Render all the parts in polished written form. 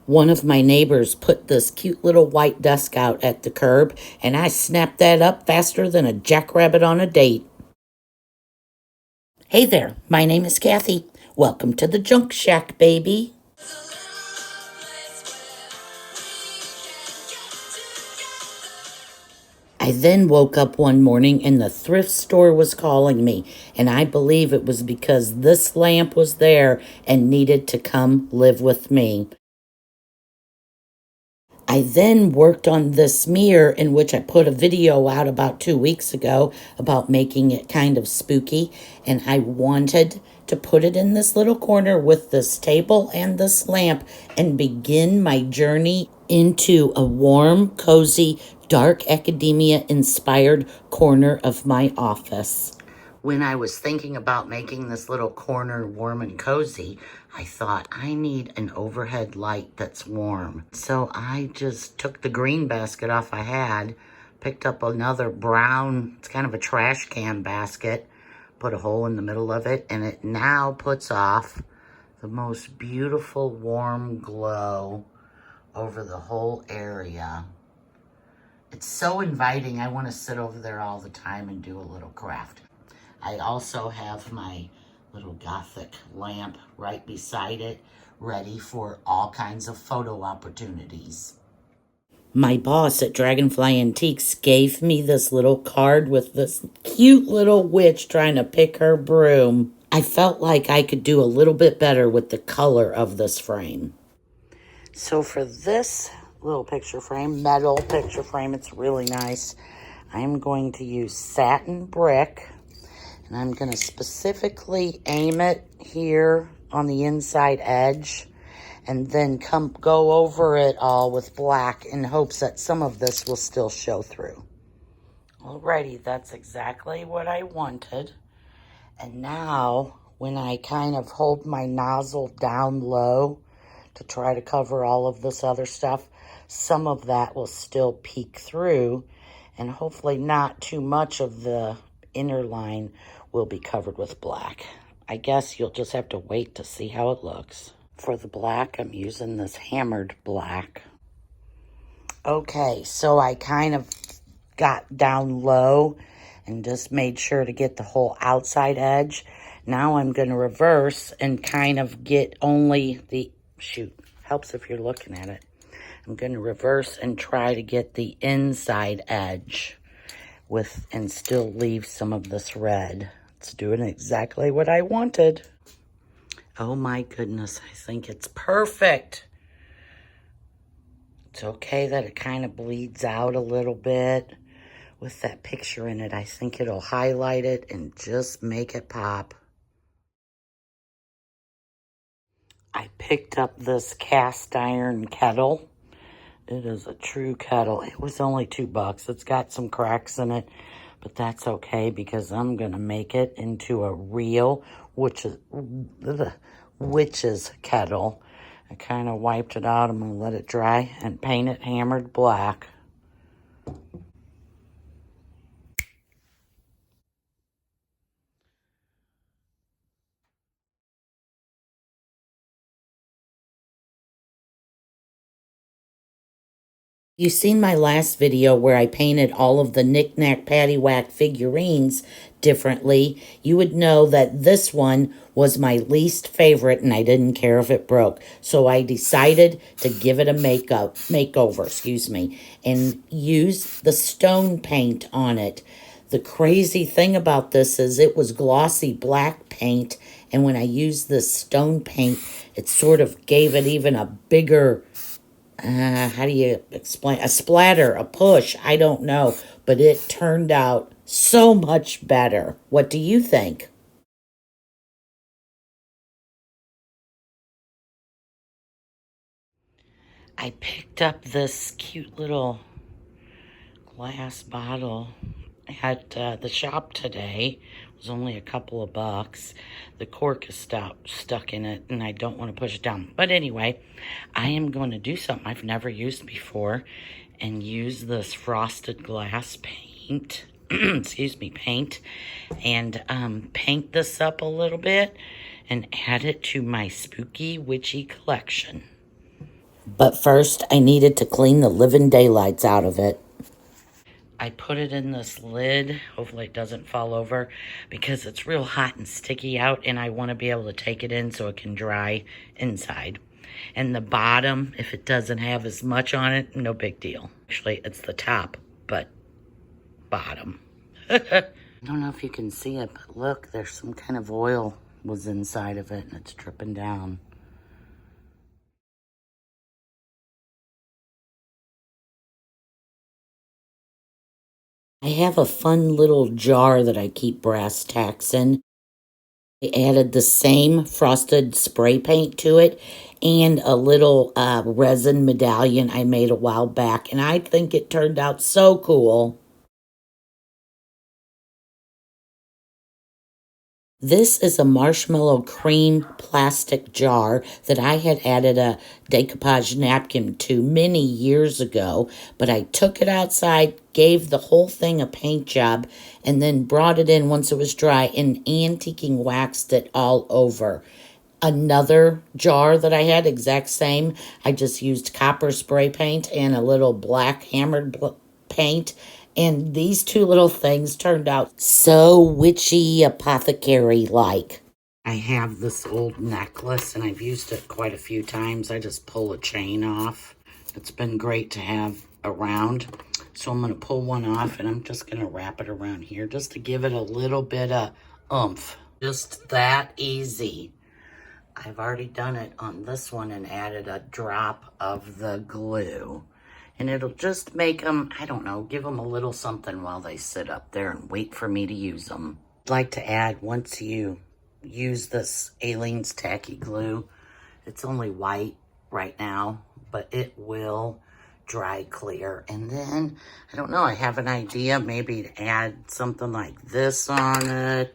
One of my neighbors put this cute little white desk out at the curb, and I snapped that up faster than a jackrabbit on a date. Hey there, my name is Kathy. Welcome to the Junk Shack, baby. I then woke up one morning and the thrift store was calling me, and I believe it was because this lamp was there and needed to come live with me. I then worked on this mirror, in which I put a video out about 2 weeks ago about making it kind of spooky, and I wanted to put it in this little corner with this table and this lamp and begin my journey into a warm, cozy, dark academia inspired corner of my office. When I was thinking about making this little corner warm and cozy, I thought I need an overhead light that's warm. So I just took the green basket off I had, picked up another brown, it's kind of a trash can basket, put a hole in the middle of it, and it now puts off the most beautiful warm glow over the whole area. It's so inviting. I want to sit over there all the time and do a little craft. I also have my little gothic lamp right beside it, ready for all kinds of photo opportunities. My boss at Dragonfly Antiques gave me this little card with this cute little witch trying to pick her broom. I felt like I could do a little bit better with the color of this frame. So for this little picture frame, metal picture frame, it's really nice. I'm going to use satin brick. And I'm going to specifically aim it here on the inside edge and then go over it all with black in hopes that some of this will still show through. Alrighty, that's exactly what I wanted. And now, when I kind of hold my nozzle down low to try to cover all of this other stuff, some of that will still peek through, and hopefully not too much of the inner line will be covered with black. I guess you'll just have to wait to see how it looks. For the black, I'm using this hammered black. Okay, so I kind of got down low and just made sure to get the whole outside edge. Now I'm going to reverse and kind of get only the, helps if you're looking at it. I'm going to reverse and try to get the inside edge and still leave some of this red. It's doing exactly what I wanted. Oh my goodness, I think it's perfect. It's okay that it kind of bleeds out a little bit with that picture in it. I think it'll highlight it and just make it pop. I picked up this cast iron kettle. It is a true kettle. It was only $2. It's got some cracks in it, but that's okay because I'm going to make it into a real witch's kettle. I kind of wiped it out. I'm going to let it dry and paint it hammered black. You've seen my last video where I painted all of the knick-knack paddywhack figurines differently. You would know that this one was my least favorite and I didn't care if it broke. So I decided to give it a makeover, and use the stone paint on it. The crazy thing about this is it was glossy black paint, and when I used this stone paint, it sort of gave it even a bigger, how do you explain? A splatter, a push, I don't know. But it turned out so much better. What do you think? I picked up this cute little glass bottle at the shop today. It was only a couple of bucks. The cork is stuck in it, and I don't want to push it down. But anyway, I am going to do something I've never used before and use this frosted glass paint, paint, and paint this up a little bit and add it to my spooky witchy collection. But first, I needed to clean the living daylights out of it. I put it in this lid. Hopefully it doesn't fall over because it's real hot and sticky out and I want to be able to take it in so it can dry inside. And the bottom, if it doesn't have as much on it, no big deal. Actually, it's the top, but bottom. I don't know if you can see it, but look, there's some kind of oil was inside of it and it's dripping down. I have a fun little jar that I keep brass tacks in. I added the same frosted spray paint to it and a little resin medallion I made a while back, and I think it turned out so cool. This is a marshmallow cream plastic jar that I had added a decoupage napkin to many years ago, but I took it outside, gave the whole thing a paint job, and then brought it in once it was dry and antiquing waxed it all over. Another jar that I had, exact same, I just used copper spray paint and a little black hammered paint. And these two little things turned out so witchy apothecary-like. I have this old necklace and I've used it quite a few times. I just pull a chain off. It's been great to have around. So I'm going to pull one off and I'm just going to wrap it around here just to give it a little bit of oomph. Just that easy. I've already done it on this one and added a drop of the glue. And it'll just make them, I don't know, give them a little something while they sit up there and wait for me to use them. I'd like to add, once you use this Aleene's tacky glue, it's only white right now, but it will dry clear. And then, I don't know, I have an idea maybe to add something like this on it,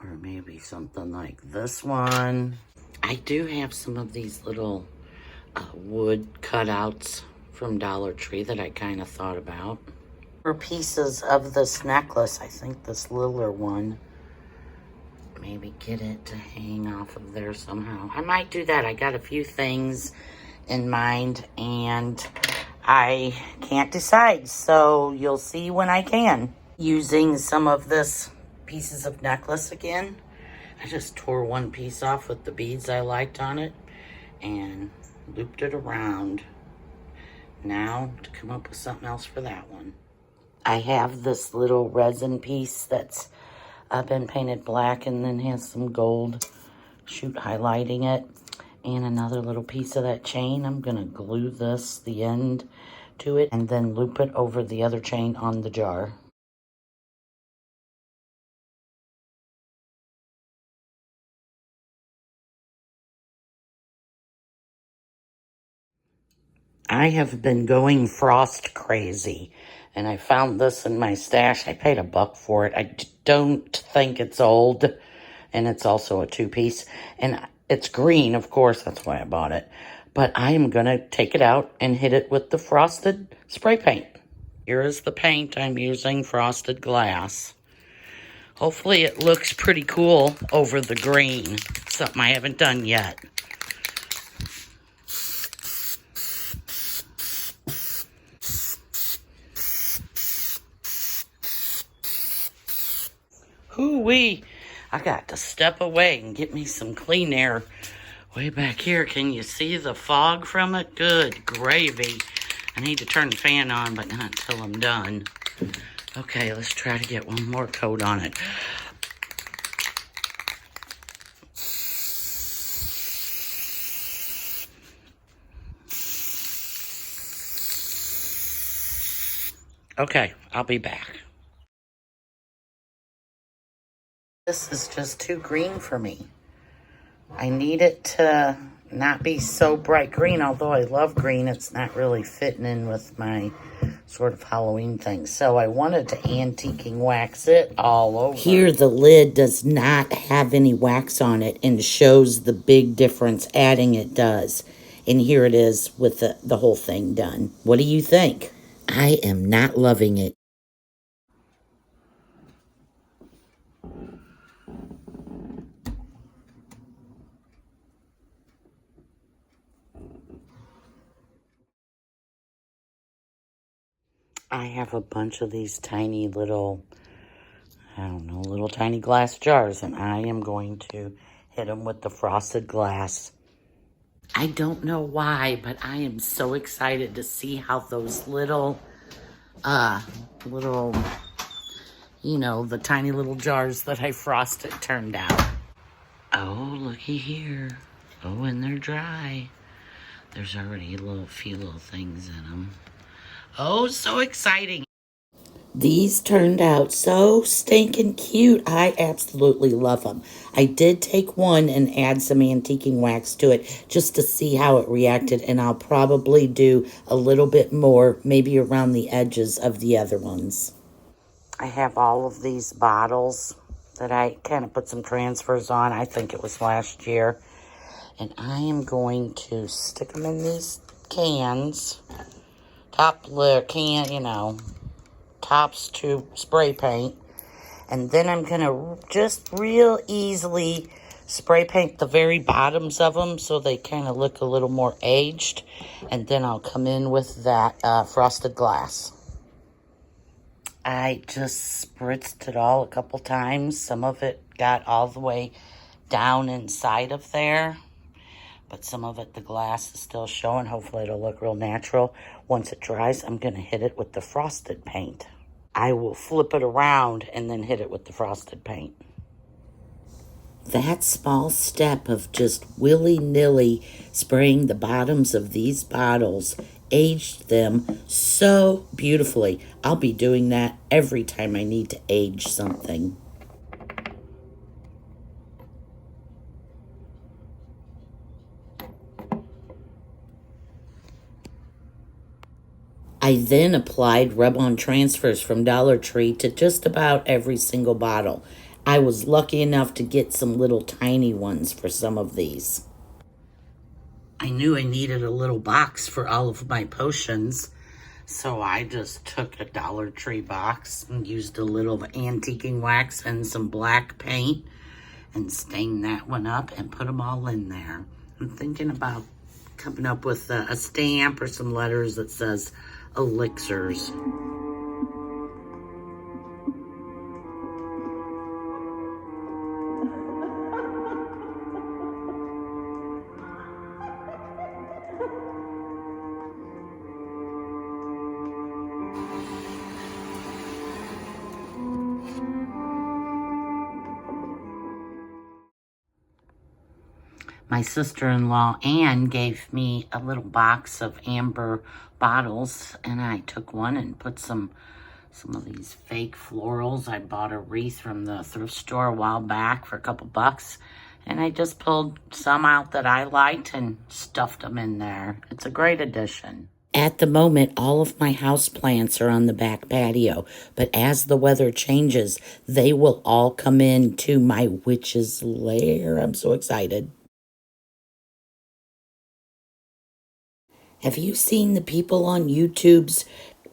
or maybe something like this one. I do have some of these little wood cutouts from Dollar Tree that I kind of thought about. For pieces of this necklace, I think this littler one, maybe get it to hang off of there somehow. I might do that. I got a few things in mind and I can't decide, so you'll see when I can. Using some of this pieces of necklace again. I just tore one piece off with the beads I liked on it and looped it around. Now to come up with something else for that one. I have this little resin piece that's been painted black and then has some gold shoot highlighting it. And another little piece of that chain. I'm going to glue the end to it, and then loop it over the other chain on the jar. I have been going frost crazy, and I found this in my stash. I paid $1 for it. I don't think it's old, and it's also a 2-piece, and it's green, of course, that's why I bought it. But I am going to take it out and hit it with the frosted spray paint. Here is the paint I'm using, frosted glass. Hopefully it looks pretty cool over the green, something I haven't done yet. Hoo-wee, I got to step away and get me some clean air way back here. Can you see the fog from it? Good gravy. I need to turn the fan on, but not until I'm done. Okay, let's try to get one more coat on it. Okay, I'll be back. This is just too green for me. I need it to not be so bright green, although I love green. It's not really fitting in with my sort of Halloween thing. So I wanted to antiquing wax it all over. Here the lid does not have any wax on it and shows the big difference adding it does. And here it is with the whole thing done. What do you think? I am not loving it. I have a bunch of these tiny little, I don't know, little tiny glass jars, and I am going to hit them with the frosted glass. I don't know why, but I am so excited to see how those little, the tiny little jars that I frosted turned out. Oh, looky here. Oh, and they're dry. There's already a few little things in them. Oh, so exciting. These turned out so stinking cute. I absolutely love them. I did take one and add some antiquing wax to it just to see how it reacted, and I'll probably do a little bit more, maybe around the edges of the other ones. I have all of these bottles that I kind of put some transfers on. I think it was last year. And I am going to stick them in these cans. Tops to spray paint. And then I'm going to just real easily spray paint the very bottoms of them so they kind of look a little more aged. And then I'll come in with that frosted glass. I just spritzed it all a couple times. Some of it got all the way down inside of there. But some of it, the glass is still showing. Hopefully it'll look real natural. Once it dries, I'm going to hit it with the frosted paint. I will flip it around and then hit it with the frosted paint. That small step of just willy-nilly spraying the bottoms of these bottles aged them so beautifully. I'll be doing that every time I need to age something. I then applied rub-on transfers from Dollar Tree to just about every single bottle. I was lucky enough to get some little tiny ones for some of these. I knew I needed a little box for all of my potions, so I just took a Dollar Tree box and used a little antiquing wax and some black paint and stained that one up and put them all in there. I'm thinking about coming up with a stamp or some letters that says elixirs. My sister-in-law, Anne, gave me a little box of amber bottles, and I took one and put some of these fake florals. I bought a wreath from the thrift store a while back for a couple bucks, and I just pulled some out that I liked and stuffed them in there. It's a great addition. At the moment, all of my houseplants are on the back patio, but as the weather changes, they will all come into my witch's lair. I'm so excited. Have you seen the people on YouTube's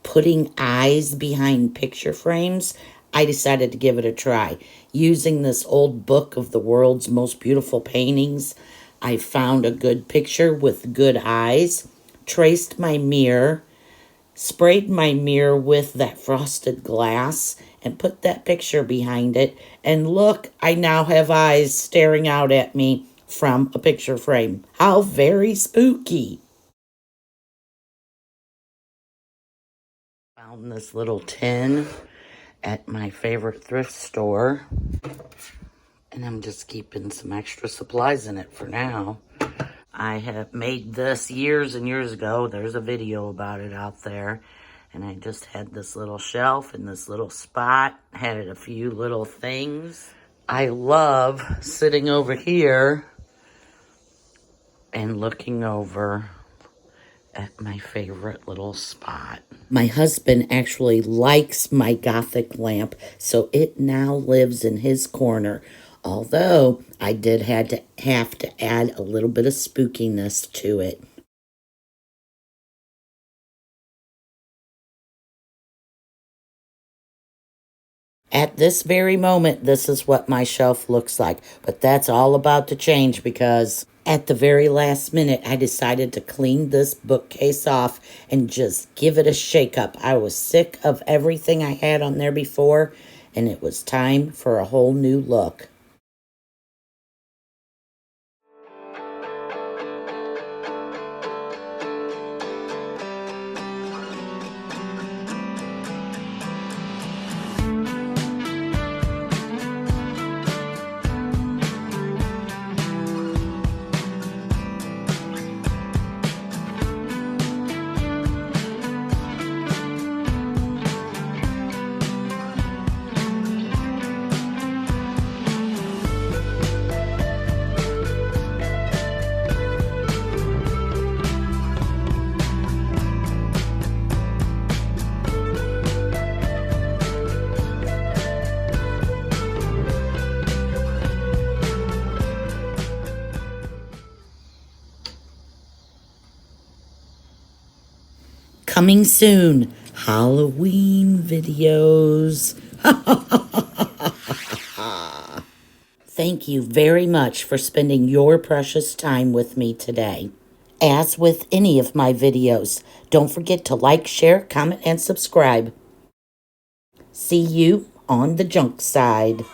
putting eyes behind picture frames? I decided to give it a try. Using this old book of the world's most beautiful paintings, I found a good picture with good eyes, traced my mirror, sprayed my mirror with that frosted glass, and put that picture behind it. And look, I now have eyes staring out at me from a picture frame. How very spooky. Found this little tin at my favorite thrift store, and I'm just keeping some extra supplies in it for now. I have made this years and years ago. There's a video about it out there, and I just had this little shelf in this little spot, had a few little things. I love sitting over here and looking over at my favorite little spot. My husband actually likes my Gothic lamp, so it now lives in his corner. Although I did have to add a little bit of spookiness to it. At this very moment, this is what my shelf looks like. But that's all about to change because At the very last minute, I decided to clean this bookcase off and just give it a shake up. I was sick of everything I had on there before, and it was time for a whole new look. Coming soon, Halloween videos. Thank you very much for spending your precious time with me today. As with any of my videos, don't forget to like, share, comment, and subscribe. See you on the junk side.